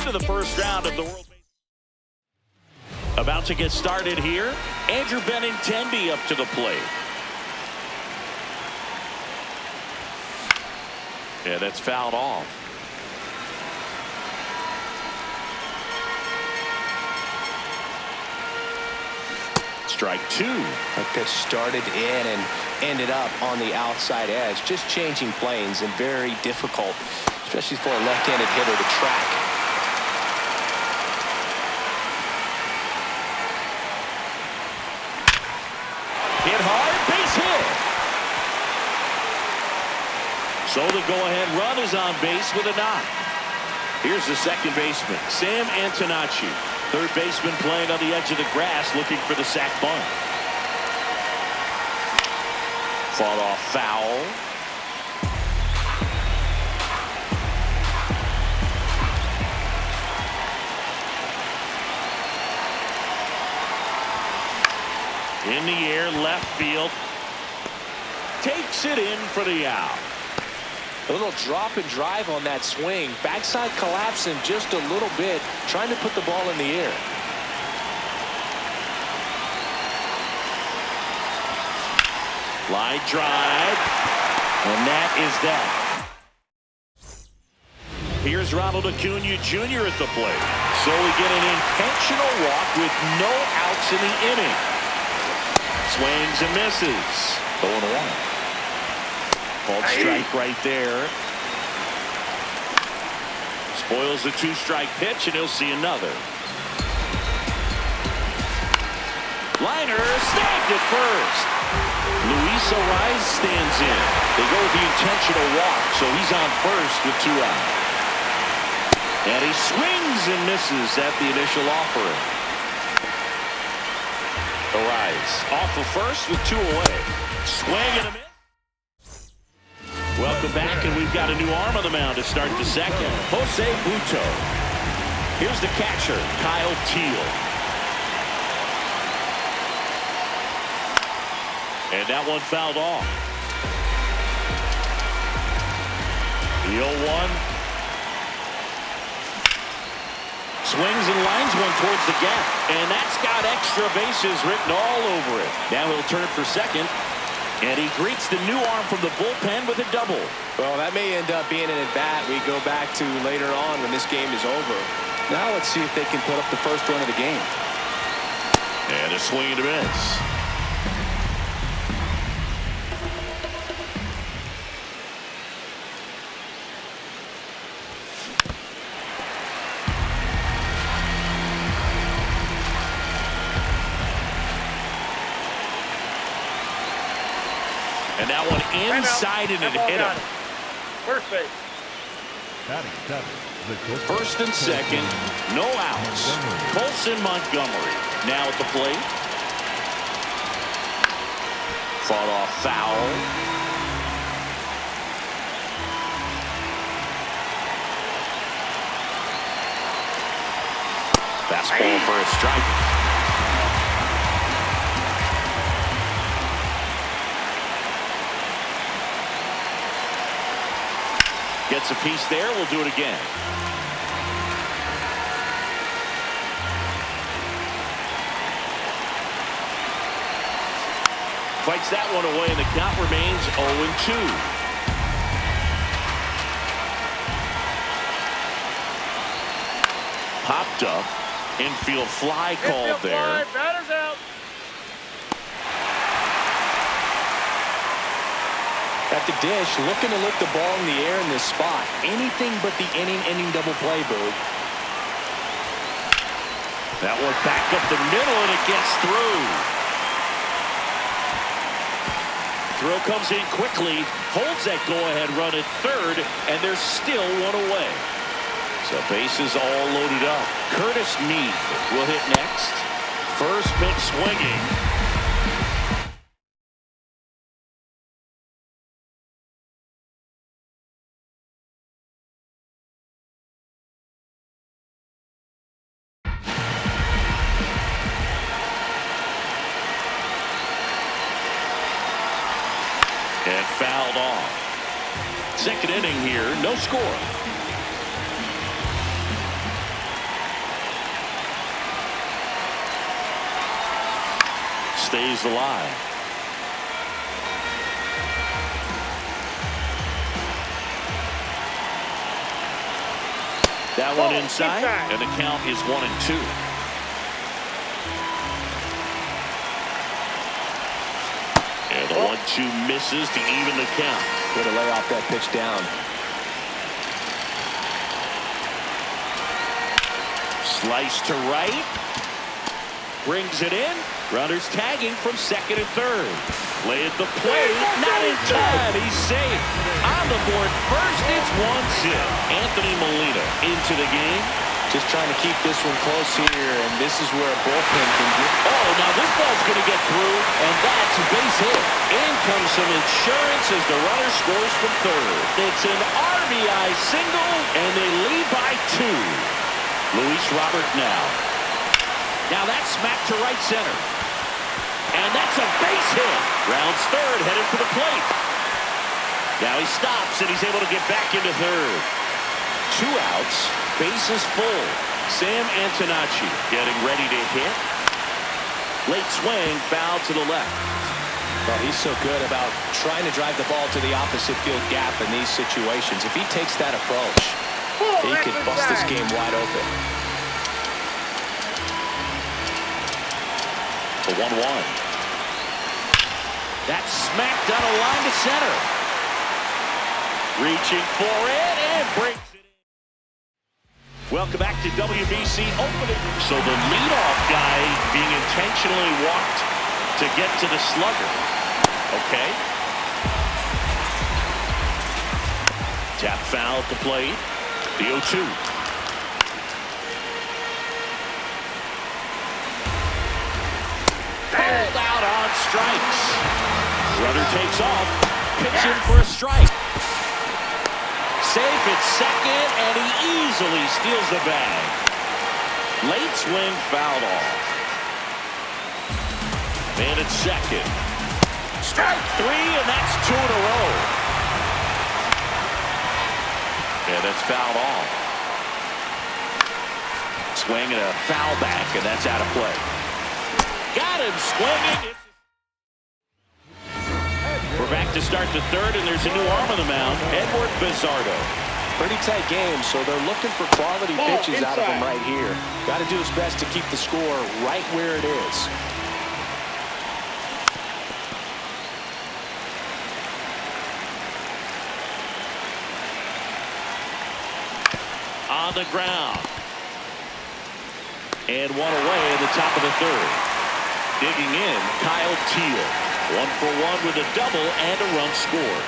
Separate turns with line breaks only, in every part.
into the first round of the World Baseball. About to get started here. Andrew Benintendi up to the plate. Yeah, that's fouled off. Strike two.
Like that started in and ended up on the outside edge. Just changing planes and very difficult, especially for a left-handed hitter to track.
Hit hard, base hit. So the go-ahead run is on base with a knock. Here's the second baseman, Sam Antonacci. Third baseman playing on the edge of the grass looking for the sac bunt. Fought off foul. In the air, left field. Takes it in for the out.
A little drop and drive on that swing. Backside collapsing just a little bit, trying to put the ball in the air.
Line drive. And that is that. Here's Ronald Acuna Jr. at the plate. So we get an intentional walk with no outs in the inning. Swings and misses. 0-1. Called strike right there. Spoils the two-strike pitch, and he'll see another. Liner snagged at first. Luis Ariz stands in. They go with the intentional walk, so he's on first with two out. And he swings and misses at the initial offering. Ariz off of first with two away. Swing and a miss. Welcome back, and we've got a new arm on the mound to start the second. Jose Buto. Here's the catcher, Kyle Teal. And that one fouled off. The 0-1. Swings and lines one towards the gap. And that's got extra bases written all over it. Now he'll turn for second. And he greets the new arm from the bullpen with a double.
Well, that may end up being an at-bat we go back to later on when this game is over. Now let's see if they can put up the first run of the game.
And a swing and a miss. And that one inside and it hit him.
First base.
First and second, no outs. Colson Montgomery now at the plate. Fought off foul. Fastball for a strike. Gets a piece there. We'll do it again. Fights that one away, and the count remains 0-2. Popped up. Infield fly called there.
Batter's out.
At the dish, looking to lift the ball in the air in this spot. Anything but the inning double play, Boog.
That one back up the middle, and it gets through. Throw comes in quickly, holds that go-ahead run at third, and there's still one away. So bases all loaded up. Curtis Mead will hit next. First pitch swinging. And fouled off. Second inning here, no score. stays alive. That one inside, and the count is 1-2. And the 1-2 misses to even the count.
Way to lay off that pitch down.
Slice to right. Brings it in. Runners tagging from second and third. Play at the plate. Not in time. He's safe. On the board first, it's 1-0. Anthony Molina into the game.
Just trying to keep this one close here, and this is where a bullpen can get.
Oh, now this ball's going to get through, and that's a base hit. In comes some insurance as the runner scores from third. It's an RBI single, and they lead by 2. Luis Robert now. Now that's smacked to right center. And that's a base hit. Rounds third, headed for the plate. Now he stops, and he's able to get back into third. 2 outs, bases full. Sam Antonacci getting ready to hit. Late swing, foul to the left.
Well, he's so good about trying to drive the ball to the opposite field gap in these situations. If he takes that approach, he could bust this game wide open.
The 1-1. That's smacked on a line to center. Reaching for it and breaks it in. Welcome back to WBC opening. So the leadoff guy being intentionally walked to get to the slugger. Okay. Tap foul at the plate. The 0-2. Pulled out on strikes. Runner takes off. Pitching for a strike. Safe at second, and he easily steals the bag. Late swing fouled off. And at second. Strike 3, and that's 2 in a row. Yeah, that's fouled off. Swing and a foul back, and that's out of play. Got him swinging. We're back to start the third, and there's a new arm on the mound, Edward Bizardo.
Pretty tight game, so they're looking for quality pitches out of him right here. Got to do his best to keep the score right where it is.
On the ground. And one away in the top of the third. Digging in, Kyle Teel. 1-for-1 with a double and a run scored.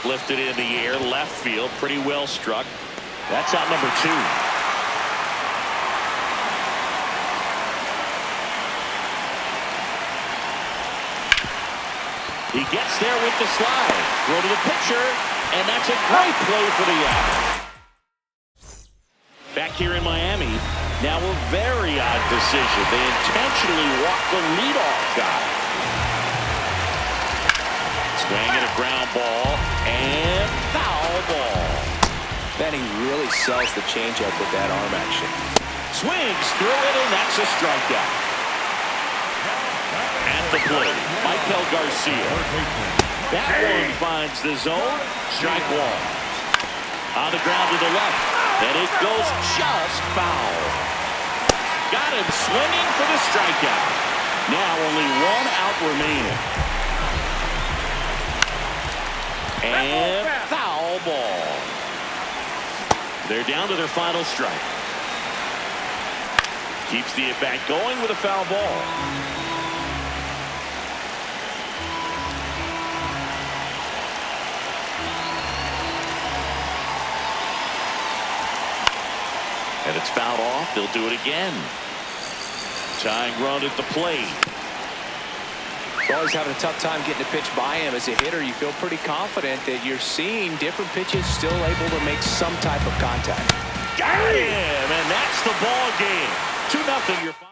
Lifted in the air, left field, pretty well struck. That's out number 2. He gets there with the slide. Throw to the pitcher, and that's a great play for the out. Back here in Miami, now a very odd decision. They intentionally walked the leadoff guy. Swing and a ground ball, and foul ball.
Then he really sells the changeup with that arm action.
Swings through it, and that's a strikeout. At the plate, Michael Garcia. That one finds the zone. Strike 1. On the ground to the left. And it goes just foul. Got him swinging for the strikeout. Now only 1 out remaining. And foul ball. They're down to their final strike. Keeps the at-bat going with a foul ball. And it's fouled off. They'll do it again. Tying run at the plate.
Always having a tough time getting a pitch by him. As a hitter, you feel pretty confident that you're seeing different pitches still able to make some type of contact.
Got him, and that's the ball game. 2-0 your final.